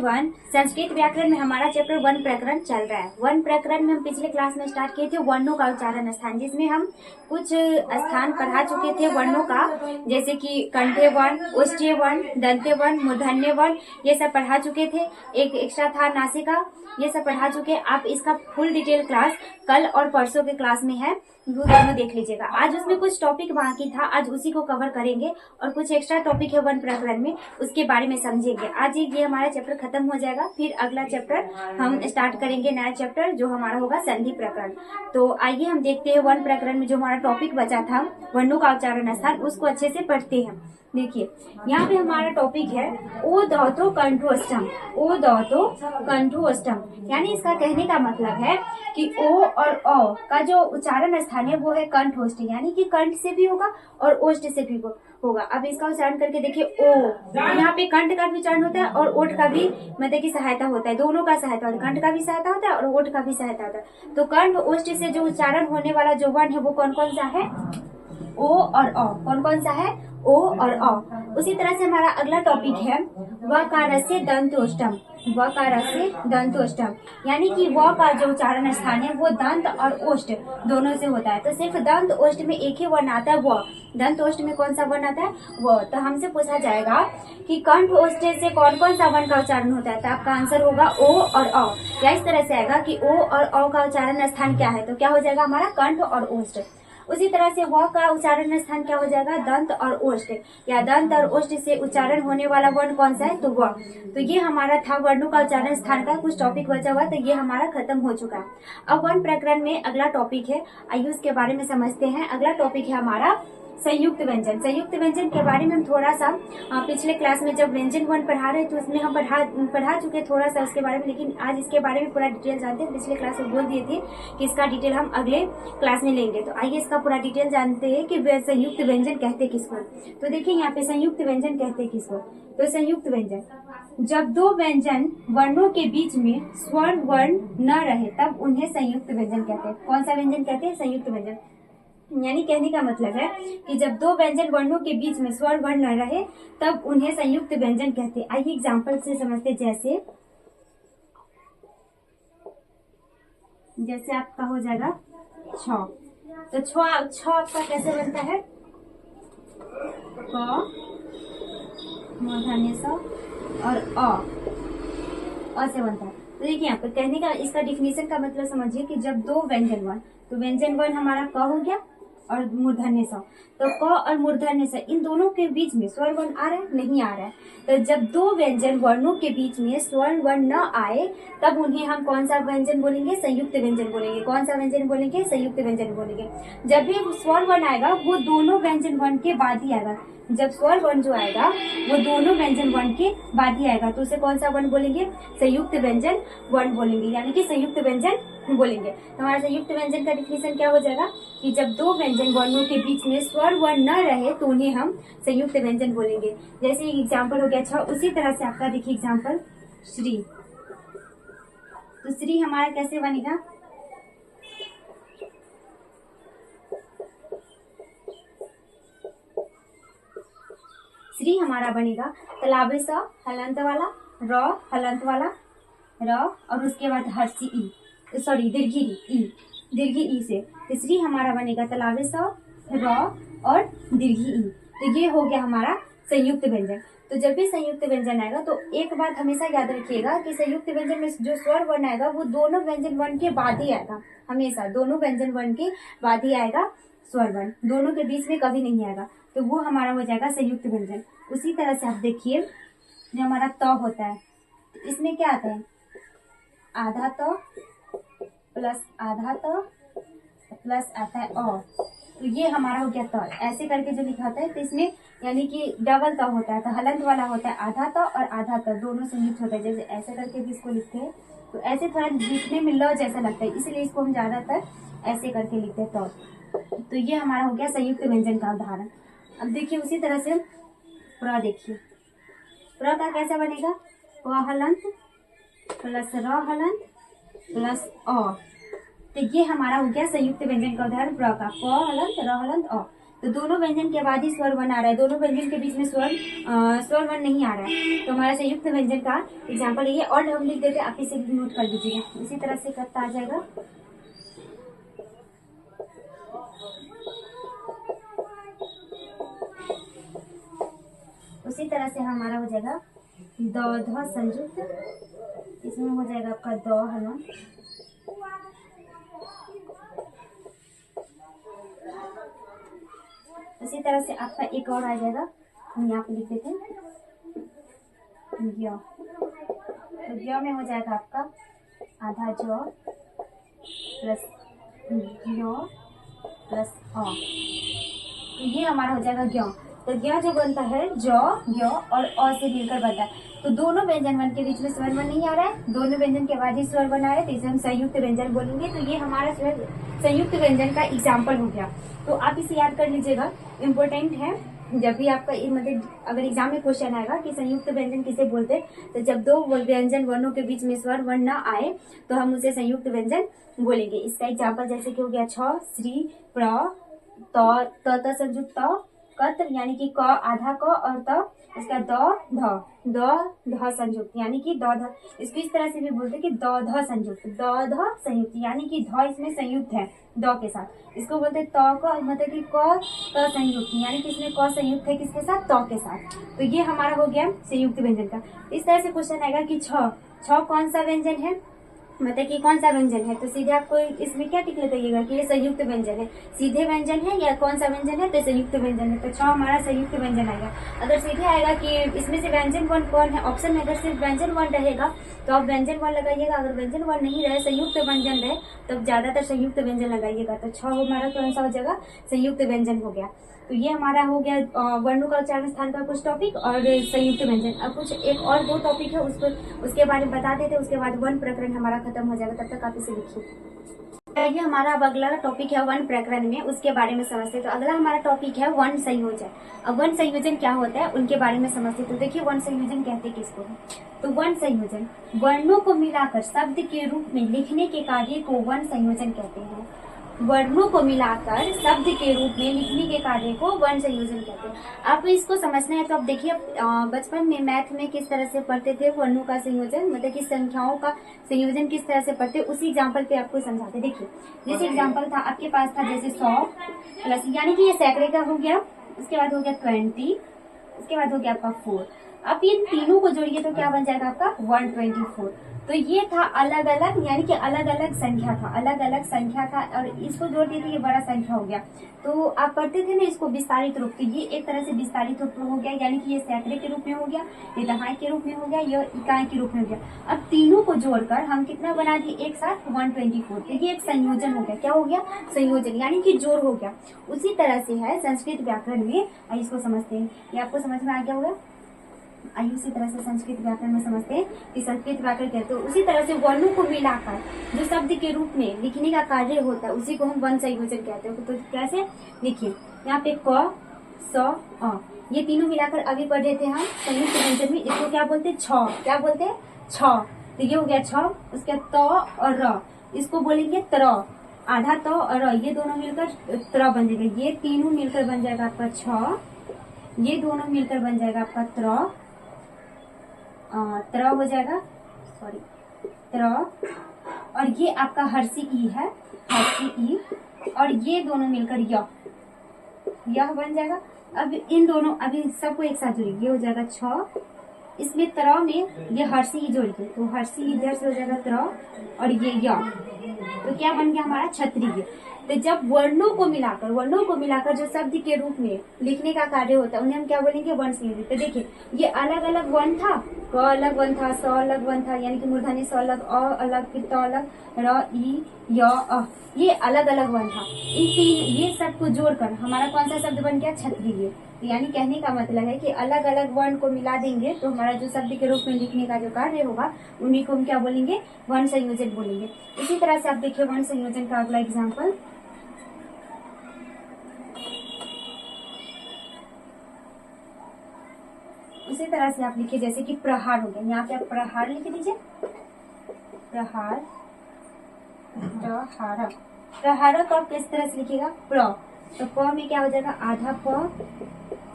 Everyone, Sanskrit व्याकरण में हमारा चैप्टर वन प्रकरण चल रहा है। वन प्रकरण में हम पिछले क्लास में स्टार्ट किए थे वर्णों का उच्चारण स्थान, जिसमें हम कुछ स्थान पढ़ा चुके थे वर्णों का, जैसे कि कंठे वर्ण, ओष्ठ्य वर्ण, दंते वर्ण, मूर्धन्य वर्ण, ये सब पढ़ा चुके थे। एक एक्स्ट्रा था नासिका, ये सब पढ़ा चुके। आप इसका फुल डिटेल क्लास कल और परसों के क्लास में है, वो दोनों देख लीजिएगा। आज उसमें कुछ टॉपिक बाकी था, आज उसी को कवर करेंगे और कुछ एक्स्ट्रा टॉपिक है वन प्रकरण में, उसके बारे में समझेंगे। आज ये हमारा चैप्टर खत्म हो जाएगा, फिर अगला चैप्टर हम स्टार्ट करेंगे, नया चैप्टर जो हमारा होगा संधि प्रकरण। तो आइए हम देखते हैं वन प्रकरण में जो हमारा टॉपिक बचा था वर्णों का उच्चारण स्थान, उसको अच्छे से पढ़ते हैं। देखिए यहाँ पे हमारा टॉपिक है ओ दौतो कंठोष्टम। ओ दौतो कंठोष्टम यानी इसका कहने का मतलब है कि ओ और औ का जो उच्चारण स्थान है वो है कंठोष्ठ, यानी कि कंठ से भी होगा और ओष्ठ से भी होगा। अब इसका उच्चारण करके देखिए ओ, यहाँ पे कंठ का भी उच्चारण होता है और ओठ का भी मतलब की सहायता होता है, दोनों का सहायता होता है, कंठ का भी सहायता होता है और ओठ का भी सहायता होता है। तो कंठ ओष्ठ से जो उच्चारण होने वाला जो वर्ण है वो कौन कौन सा है? ओ और औ। कौन कौन सा है? ओ और औ। उसी तरह से हमारा अगला टॉपिक है वकारस्य दंतोष्टम। वकारस्य दंतोष्टम यानी कि व का जो उच्चारण स्थान है वो दंत और ओष्ठ दोनों से होता है। तो सिर्फ दंत ओष्ठ में एक ही वर्ण आता है व। दंत ओष्ठ में कौन सा वर्ण आता है? व। तो हमसे पूछा जाएगा कि कंठ ओष्ठ से कौन कौन सा वर्ण का उच्चारण होता है, तो आपका आंसर होगा ओ और औ। या इस तरह से आएगा कि ओ और औ का उच्चारण स्थान क्या है, तो क्या हो जाएगा हमारा? कंठ और ओष्ठ। उसी तरह से व का उच्चारण स्थान क्या हो जाएगा? दंत और ओष्ठ, या दंत और ओष्ठ से उच्चारण होने वाला वर्ण कौन सा है? तो व। तो ये हमारा था वर्णों का उच्चारण स्थान का कुछ टॉपिक बचा हुआ, तो ये हमारा खत्म हो चुका है। अब वन प्रकरण में अगला टॉपिक है, आइए उसके बारे में समझते हैं। अगला टॉपिक है हमारा संयुक्त व्यंजन। संयुक्त व्यंजन के बारे में हम थोड़ा सा पिछले क्लास में जब व्यंजन वन पढ़ा रहे तो उसमें हम पढ़ा चुके थोड़ा सा उसके बारे में, लेकिन आज इसके बारे में पूरा डिटेल जानते हैं। पिछले क्लास में बोल दिए थे कि इसका डिटेल हम अगले क्लास में लेंगे, तो आइए इसका पूरा डिटेल जानते हैं कि संयुक्त व्यंजन कहते किसको। तो देखिए यहाँ पे संयुक्त व्यंजन कहते किसको। तो संयुक्त व्यंजन जब दो व्यंजन वर्णों के बीच में स्वर वर्ण न रहे तब उन्हें संयुक्त व्यंजन कहते हैं। कौन सा व्यंजन कहते हैं? संयुक्त व्यंजन। यानी कहने का मतलब है कि जब दो व्यंजन वर्णों के बीच में स्वर वर्ण न रहे तब उन्हें संयुक्त व्यंजन कहते हैं। आइए एग्जाम्पल से समझते, जैसे आपका हो जाएगा छ। तो छ आपका कैसे बनता है? क मूर्धन्य स और अ से बनता है। तो देखिए यहाँ पर कहने का इसका डिफिनेशन का मतलब समझिए कि जब दो व्यंजन वर्ण, तो व्यंजन वर्ण हमारा क हो गया और मूर्धन्य स, तो क और मूर्धन्य स इन दोनों के बीच में स्वर वर्ण आ रहा है? नहीं आ रहा है। तो जब दो व्यंजन वर्णों के बीच में स्वर वर्ण न आए तब उन्हें हम कौन सा व्यंजन बोलेंगे? संयुक्त व्यंजन बोलेंगे। कौन सा व्यंजन बोलेंगे? संयुक्त व्यंजन बोलेंगे। जब भी स्वर वर्ण आएगा वो दोनों व्यंजन वर्ण के बाद ही आएगा। जब स्वर वर्ण जो आएगा वो दोनों व्यंजन वर्ण के बाद ही आएगा, तो उसे कौन सा वर्ण बोलेंगे? संयुक्त व्यंजन वर्ण बोलेंगे, यानी कि संयुक्त व्यंजन बोलेंगे। तो हमारा संयुक्त व्यंजन का डिफिनेशन क्या हो जाएगा कि जब दो व्यंजन वर्णों के बीच में स्वर वर्ण न रहे तो उन्हें हम संयुक्त व्यंजन बोलेंगे। जैसे एग्जाम्पल हो गया अच्छा, उसी तरह से आपका देखिए एग्जाम्पल श्री। तो श्री हमारा कैसे बनेगा? श्री हमारा बनेगा तलाबे स हलंत वाला, र हलंत वाला, र और उसके बाद हर्षी ई, सॉरी दीर्घी ई, दीर्घी ई से। तो श्री हमारा बनेगा तलाबे स र और दीर्घी ई। तो ये हो गया हमारा संयुक्त व्यंजन। तो जब भी संयुक्त व्यंजन आएगा तो एक बात हमेशा याद रखिएगा कि संयुक्त व्यंजन में जो स्वर वर्ण आएगा वो दोनों व्यंजन वर्ण के बाद ही आएगा। हमेशा दोनों व्यंजन वर्ण के बाद ही आएगा स्वर वर्ण, दोनों के बीच में कभी नहीं आएगा। तो वो हमारा हो जाएगा संयुक्त व्यंजन। उसी तरह से आप देखिए जो हमारा त होता है, तो इसमें क्या आता है? आधा त प्लस आधा त प्लस आता है अ, तो ये हमारा हो गया त। ऐसे करके जो लिखा होता है तो इसमें यानी कि डबल त होता है, तो हलंत वाला होता है आधा त और आधा त दोनों संयुक्त होता है। जैसे ऐसे करके भी इसको लिखते हैं तो ऐसे थोड़ा दिखने में ल जैसा लगता है, इसलिए इसको हम ज्यादातर ऐसे करके लिखते हैं त। तो ये हमारा हो गया संयुक्त व्यंजन का उदाहरण। अब देखिए उसी तरह से प्र, देखिए प्र का कैसा बनेगा? प हलंत प्लस र हलंत प्लस अ, तो ये हमारा हो गया संयुक्त व्यंजन का उदाहरण प्र का, प हलंत र हलंत अ। तो दोनों व्यंजन के बाद ही स्वर वन आ रहा है, दोनों व्यंजन के बीच में स्वर वन नहीं आ रहा है। तो हमारा संयुक्त व्यंजन का एग्जाम्पल ये, और हम लिख देते हैं, आप इसे नोट कर लीजिएगा। इसी तरह से करता आ जाएगा। उसी तरह से हमारा हो जाएगा द ध संयुक्त, इसमें हो जाएगा आपका द, है ना। उसी तरह से आपका एक और आ जाएगा, हम यहाँ पे लिख देते हैं ज्ञ। तो ज्ञ में हो जाएगा आपका आधा ज प्लस ज्ञ प्लस अ, तो ये हमारा हो जाएगा ज्ञ। तो ज्ञ जो बनता है ज, ज्ञ और अ से मिलकर बनता है। तो दोनों व्यंजन वन के बीच में स्वर वन नहीं आ रहा है, दोनों व्यंजन के बाद ही स्वर वन आ रहा है, तो इसे हम संयुक्त व्यंजन बोलेंगे। तो ये हमारा संयुक्त व्यंजन का एग्जाम्पल हो गया। तो आप इसे याद कर लीजिएगा, इम्पोर्टेंट है। जब भी आपका मतलब अगर एग्जाम में क्वेश्चन आएगा कि संयुक्त व्यंजन किसे बोलते हैं, तो जब दो व्यंजन वर्णों के बीच में स्वर वन न आए तो हम उसे संयुक्त व्यंजन बोलेंगे। इसका एग्जाम्पल जैसे कि हो गया छ, श्री, प्र, त संयुक्त त, कत्र यानी कि क आधा क और त इसका द ध संयुक्त यानी कि द ध। इसको इस तरह से भी बोलते हैं कि द ध संयुक्त, द ध संयुक्त यानी कि ध इसमें संयुक्त है द के साथ। इसको बोलते हैं त क, मतलब कि क त संयुक्त यानी कि इसमें क संयुक्त है किसके साथ, त के साथ। तो ये हमारा हो गया संयुक्त व्यंजन का। इस तरह से क्वेश्चन आएगा कि छ कौन सा व्यंजन है, मतलब कि कौन सा व्यंजन है, तो सीधे आपको इसमें क्या टिक लगाइएगा कि ये संयुक्त व्यंजन है, सीधे व्यंजन है या कौन सा व्यंजन है, तो संयुक्त व्यंजन है। तो छ हमारा संयुक्त व्यंजन आएगा। अगर सीधे आएगा कि इसमें से व्यंजन वन कौन है, ऑप्शन में अगर सिर्फ व्यंजन वन रहेगा तो आप व्यंजन वन लगाइएगा, अगर व्यंजन वन नहीं रहे संयुक्त व्यंजन रहे तो ज्यादातर संयुक्त व्यंजन लगाइएगा। तो छ हमारा कौन सा हो जाएगा, संयुक्त व्यंजन हो गया। तो ये हमारा हो गया वर्णों का उच्चारण स्थान का कुछ टॉपिक और संयुक्त व्यंजन। अब कुछ एक और दो टॉपिक है उसके बारे में बता देते, उसके बाद वन प्रकरण हमारा खत्म हो जाएगा। तब तक आप इसे लिखिए। ये हमारा अब अगला टॉपिक है वन प्रकरण में, उसके बारे में समझते। तो अगला हमारा टॉपिक है वन संयोजन। अब वन संयोजन क्या होता है उनके बारे में समझते। तो देखिए वन संयोजन कहते किसको है, तो वन संयोजन वर्णों को मिलाकर शब्द के रूप में लिखने के कार्य को वन संयोजन कहते हैं। वर्णों को मिलाकर शब्द के रूप में लिखने के कार्य को वन संयोजन कहते हैं। आपको इसको समझना है तो आप देखिए बचपन में मैथ में किस तरह से पढ़ते थे वर्णों का संयोजन, मतलब कि संख्याओं का संयोजन किस तरह से पढ़ते, उसी एग्जाम्पल पे आपको समझाते। देखिए जैसे एग्जाम्पल था आपके पास था जैसे 100 प्लस यानी कि ये सैकड़े का हो गया, उसके बाद हो गया 20, उसके बाद हो गया आपका 4। अब इन तीनों को जोड़िए तो क्या बन जाएगा आपका 124। तो ये था अलग अलग यानी कि अलग अलग संख्या था, अलग अलग संख्या था और इसको जोड़ दिए तो ये बड़ा संख्या हो गया। तो आप पढ़ते थे ना इसको विस्तारित रूप, तो ये एक तरह से विस्तारित रूप हो गया, यानी कि ये सैकड़े के रूप में हो गया, ये दहाई के रूप में हो गया, ये इकाई के रूप में हो गया। अब तीनों को जोड़कर हम कितना बना दिए एक साथ 124। तो ये एक संयोजन हो गया, क्या हो गया, संयोजन यानी कि जोड़ हो गया। उसी तरह से है संस्कृत व्याकरण में, इसको समझते हैं, ये आपको समझ में आ गया होगा। आइए उसी तरह से संस्कृत व्याकरण में समझते हैं कि संस्कृत व्याकरण कहते हैं उसी तरह से वर्णों को मिलाकर जो शब्द के रूप में लिखने का कार्य होता है उसी को हम वन संयोजन कहते हैं। तो कैसे देखिए यहाँ पे क, स, अ ये तीनों मिलाकर अभी पढ़ रहे थे हम संयुक्त व्यंजन में, इसको क्या बोलते हैं, छ। क्या बोलते हैं, छ। तो ये हो गया छ, उसके त और र, इसको बोलेंगे त्र, आधा त और र, ये दोनों मिलकर त्र बन जाएगा, ये तीनों मिलकर बन जाएगा आपका छ, ये दोनों मिलकर बन जाएगा आपका त्र हो जाएगा, सॉरी त्र, और ये आपका हर्षी ई है, हर्षी ई, और ये दोनों मिलकर यह बन जाएगा। अब इन दोनों अभी सबको एक साथ जोड़िए, ये हो जाएगा छ, इसमें त्र में ये हर्षी ई जोड़िए तो हर्षी इधर से हो जाएगा त्र और ये तो क्या बन गया हमारा क्षत्रिय। तो जब वर्णों को मिलाकर जो शब्द के रूप में लिखने का कार्य होता है उन्हें हम क्या बोलेंगे, वर्ण संयोजन। तो देखिए ये अलग अलग वर्ण था, क अलग वर्ण था, स अलग वर्ण था, यानी कि मूर्धन्य स अलग, अ अलग, फिर त अलग, र ई य अ, ये अलग अलग वर्ण था। इन तीन ये सब को जोड़कर हमारा कौन सा शब्द बन गया, क्षत्रिय। तो यानी कहने का मतलब है कि अलग अलग वर्ण को मिला देंगे तो हमारा जो शब्द के रूप में लिखने का जो कार्य होगा उन्हीं को हम क्या बोलेंगे, वर्ण संयोजन बोलेंगे। इसी तरह से आप देखिए वर्ण संयोजन का अगला एग्जाम्पल, उसी तरह से आप लिखिए जैसे कि प्रहार हो गया, यहाँ पे आप प्रहार लिख दीजिए, प्रहार, प्रहार, प्रहार को आप किस तरह से लिखिएगा, प्र, तो प में क्या हो जाएगा, आधा प,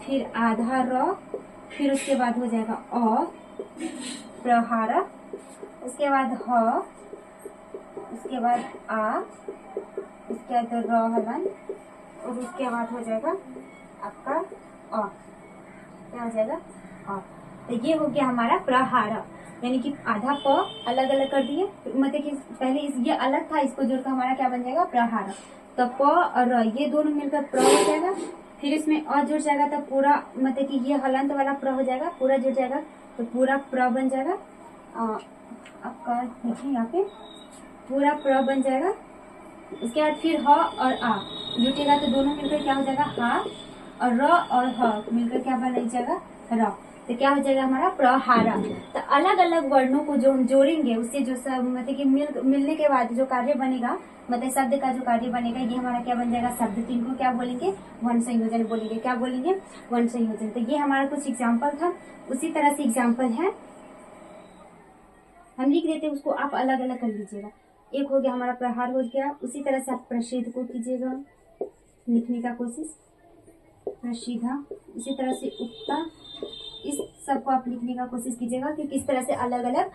फिर आधा र, फिर उसके बाद हो जाएगा अ प्रहार, उसके बाद ह, उसके बाद आ, उसके बाद र हलन, और उसके बाद हो जाएगा आपका अ, क्या हो जाएगा अ। तो ये हो गया हमारा प्रहार, यानी कि आधा प अलग अलग कर दिए, मतलब कि पहले ये अलग था, इसको जोड़कर हमारा क्या बन जाएगा, प्रहार। तो प और र ये दोनों मिलकर प्र हो जाएगा, फिर इसमें अ जुड़ जाएगा तो पूरा, मतलब कि ये हलंत वाला प्र हो जाएगा, पूरा जुड़ जाएगा तो पूरा प्र बन जाएगा। आपका देखिए यहाँ पे पूरा प्र बन जाएगा। उसके बाद फिर ह और आ जुटेगा तो दोनों मिलकर क्या हो जाएगा, हा, और र और ह मिलकर क्या बन जाएगा, र। तो क्या हो जाएगा हमारा प्रहारा। तो अलग अलग वर्णों को जो हम जोड़ेंगे उससे जो सब मतलब कि मिलने के बाद जो कार्य बनेगा, मतलब शब्द का जो कार्य बनेगा, ये हमारा क्या बन जाएगा, शब्द। तीन को क्या बोलेंगे, वर्ण संयोजन बोलेंगे। क्या बोलेंगे, वर्ण संयोजन। तो ये हमारा कुछ एग्जाम्पल था। उसी तरह से एग्जाम्पल है, हम लिख देते, उसको आप अलग अलग कर लीजिएगा। एक हो गया हमारा प्रहार हो गया। उसी तरह से आप प्रसिद्ध को कीजिएगा लिखने का कोशिश, प्रसिद्धा। इसी तरह से उक्ता, इस सबको आप लिखने का कोशिश कीजिएगा कि किस तरह से अलग अलग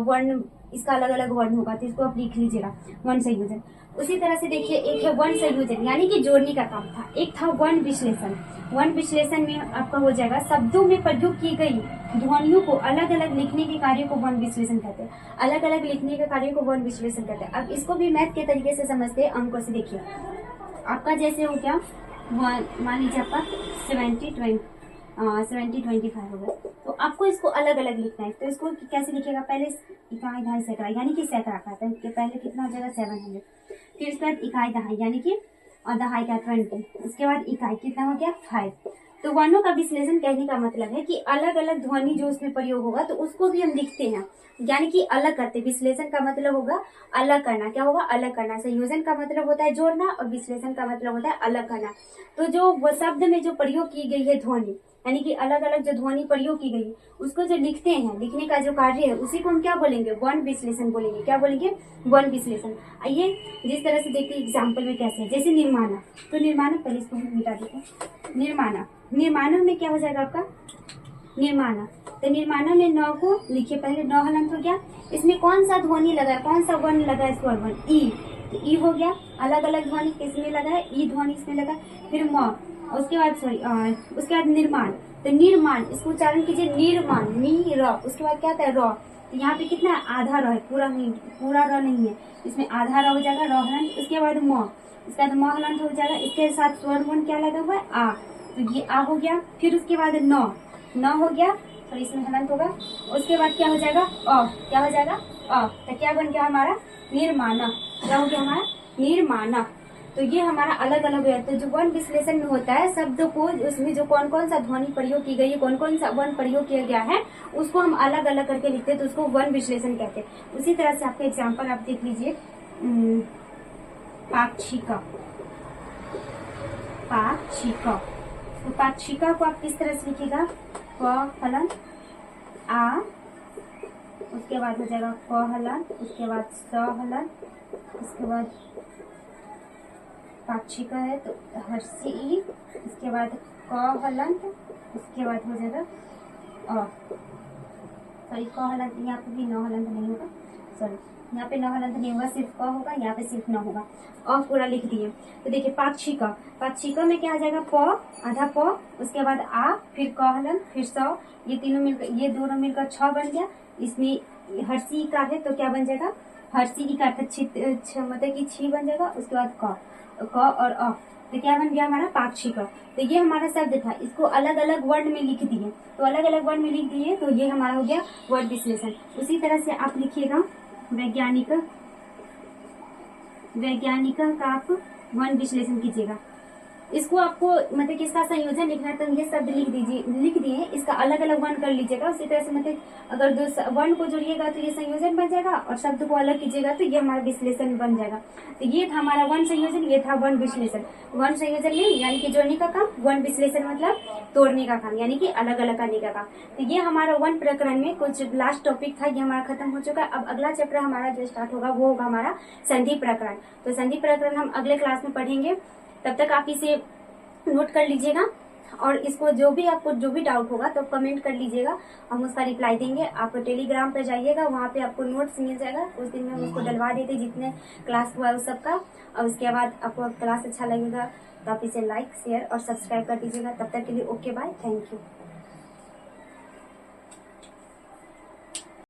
वर्ण, इसका अलग अलग वर्ण होगा, तो इसको आप लिख लीजिएगा, वर्ण संयोजन। उसी तरह से देखिए, एक है वर्ण संयोजन यानी कि जोड़ने का काम था, एक था वर्ण विश्लेषण। वर्ण विश्लेषण में आपका हो जाएगा शब्दों में प्रयोग की गई ध्वनियों को अलग अलग लिखने के कार्य को वर्ण विश्लेषण कहते हैं। अलग अलग लिखने के कार्य को वर्ण विश्लेषण कहते हैं। अब इसको भी मैथ के तरीके से समझते हैं, अंकों से। देखिए आपका जैसे हो गया, मान लीजिए आपका 70-25 हो गया, तो आपको इसको अलग अलग लिखना है। तो इसको कैसे लिखेगा, पहले इकाई दहाई सैकड़ा, यानी कि सैकड़ा का है, तो पहले कितना हो जाएगा 700, फिर उसके बाद इकाई दहाई यानी कि दहाई का 20, उसके बाद इकाई कितना हो गया 5। तो वर्णों का विश्लेषण कहने का मतलब है कि अलग अलग ध्वनि जो उसमें प्रयोग होगा तो उसको भी हम लिखते हैं, यानी कि अलग करते। विश्लेषण का मतलब होगा अलग करना। क्या होगा, अलग करना। संयोजन का मतलब होता है जोड़ना, और विश्लेषण का मतलब होता है अलग करना। तो जो शब्द में जो प्रयोग की गई है ध्वनि, यानी कि अलग अलग जो ध्वनि प्रयोग की गई है उसको जो लिखते हैं, लिखने का जो कार्य है उसी को हम क्या बोलेंगे, वर्ण विश्लेषण बोलेंगे। क्या बोलेंगे, वर्ण विश्लेषण। आइए जिस तरह से देखते हैं एग्जाम्पल में कैसे है, जैसे निर्माणा। तो निर्माणा, पहले इसको हम मिटा देते हैं। निर्माणा, निर्माणा में क्या हो जाएगा आपका, निर्माणा। तो निर्माणा में न को लिखिए, पहले न हलंत हो गया। इसमें कौन सा ध्वनि लगा है, कौन सा वर्ण लगा है, स्वर वर्ण ई। तो ई हो गया, अलग अलग ध्वनि किसमें लगा है, ई ध्वनि इसमें लगा है। फिर म, उसके बाद उसके बाद निर्माण। तो निर्माण, इसको उच्चारण कीजिए निर्माण, नी र, उसके बाद क्या आता है र। तो यहाँ पे कितना है, आधा र है, पूरा नहीं, पूरा र नहीं है, इसमें आधा र हो जाएगा, र हलंत। उसके बाद म, इसके बाद म हलंत हो जाएगा। इसके साथ स्वर वर्ण क्या लगा हुआ है, आ। तो ये आ हो गया। फिर उसके बाद न हो गया, तो इसमें हलंत होगा। उसके बाद क्या हो जाएगा, अ। क्या हो जाएगा, अ। तो क्या बन गया हमारा, निर्माणा। क्या हो गया हमारा, निर्माणा। तो ये हमारा अलग अलग है। तो जो वर्ण विश्लेषण में होता है, शब्द को उसमें जो कौन कौन सा ध्वनि प्रयोग की गई है, कौन कौन सा वर्ण प्रयोग किया गया है, उसको हम अलग अलग करके लिखते हैं, तो उसको वर्ण विश्लेषण कहते हैं। उसी तरह से आपका एग्जाम्पल आप देख लीजिए, पाक्षिका। पाक्षिका, तो पाक्षिका को आप किस तरह से लिखिएगा, क हलंत आ, उसके बाद हो जाएगा क हलंत, उसके बाद स हलंत, उसके बाद पाक्षिका है तो हर्षी ई, उसके बाद क हलंत, उसके बाद हो जाएगा अ। सॉरी, क हलंत, यहाँ पे भी न हलंत नहीं होगा, सॉरी यहाँ पे न हलंत नहीं होगा, सिर्फ क होगा, यहाँ पे सिर्फ न होगा, अ पूरा लिख दिए। तो देखिए पाक्षिका, पाक्षिका में क्या आ जाएगा, प, आधा प, उसके बाद आ, फिर क हलंत, फिर स, ये तीनों मिलकर, ये दोनों मिलकर 6 बन गया। इसमें हर्षी का है तो क्या बन जाएगा, हर्षी का मतलब कि 6 बन जाएगा। उसके बाद क और अ, तो क्या बन गया हमारा, पाक्षिका। तो ये हमारा शब्द था, इसको अलग अलग वर्ण में लिख दिए। तो अलग अलग वर्ण में लिख दिए तो ये हमारा हो गया वर्ण विश्लेषण। उसी तरह से आप लिखिएगा वैज्ञानिक, वैज्ञानिका का आप वर्ण विश्लेषण कीजिएगा। इसको आपको मतलब कि इसका संयोजन लिखना है तो ये शब्द लिख दिए, इसका अलग अलग वर्ण कर लीजिएगा। उसी तरह से मतलब अगर दो वर्ण को जोड़िएगा तो ये संयोजन बन जाएगा, और शब्द को अलग कीजिएगा तो ये हमारा विश्लेषण बन जाएगा। तो ये था हमारा वर्ण संयोजन, ये था वर्ण विश्लेषण। वर्ण संयोजन में यानी कि जोड़ने का काम, वर्ण विश्लेषण मतलब तोड़ने का काम, यानी कि अलग अलग करने का काम। तो ये हमारा वर्ण प्रकरण में कुछ लास्ट टॉपिक था, ये हमारा खत्म हो चुका है। अब अगला चैप्टर हमारा जो स्टार्ट होगा वो होगा हमारा संधि प्रकरण। तो संधि प्रकरण हम अगले क्लास में पढ़ेंगे। तब तक आप इसे नोट कर लीजिएगा और इसको जो भी आपको जो भी डाउट होगा तो कमेंट कर लीजिएगा, हम उसका रिप्लाई देंगे। आप टेलीग्राम पे जाइएगा, वहाँ पे आपको नोट्स मिल जाएगा। उस दिन में हम उसको डलवा देते जितने क्लास हुआ है उस सबका। और उसके बाद आपको क्लास अच्छा लगेगा तो आप इसे लाइक शेयर और सब्सक्राइब कर दीजिएगा। तब तक के लिए ओके बाय, थैंक यू।